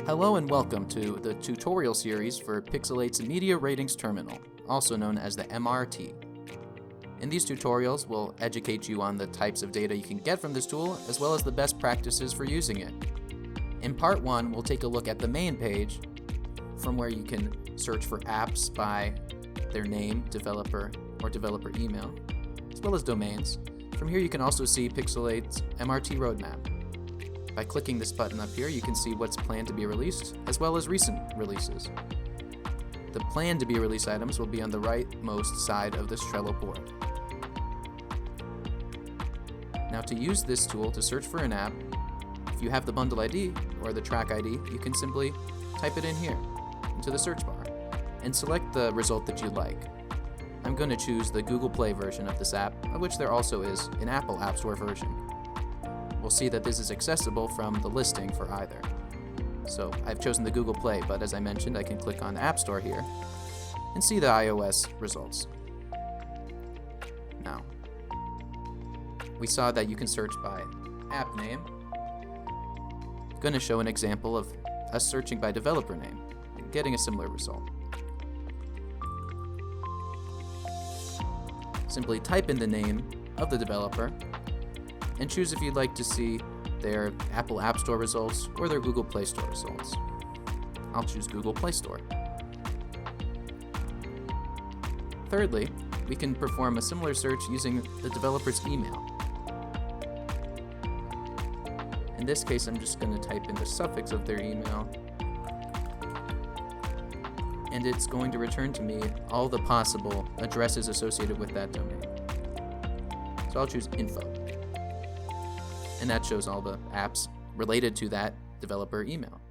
Hello and welcome to the tutorial series for Pixelate's Media Ratings Terminal, also known as the MRT. In these tutorials, we'll educate you on the types of data you can get from this tool, as well as the best practices for using it. In part 1, we'll take a look at the main page, from where you can search for apps by their name, developer, or developer email, as well as domains. From here you can also see Pixelate's MRT roadmap. By clicking this button up here, you can see what's planned to be released, as well as recent releases. The planned to be released items will be on the rightmost side of this Trello board. Now to use this tool to search for an app, if you have the bundle ID or the track ID, you can simply type it in here, into the search bar, and select the result that you like. I'm going to choose the Google Play version of this app, of which there also is an Apple App Store version. We'll see that this is accessible from the listing for either. So I've chosen the Google Play, but as I mentioned, I can click on the App Store here and see the iOS results. Now, we saw that you can search by app name. I'm going to show an example of us searching by developer name and getting a similar result. Simply type in the name of the developer and choose if you'd like to see their Apple App Store results or their Google Play Store results. I'll choose Google Play Store. Thirdly, we can perform a similar search using the developer's email. In this case, I'm just going to type in the suffix of their email, and it's going to return to me all the possible addresses associated with that domain. So I'll choose info. And that shows all the apps related to that developer email.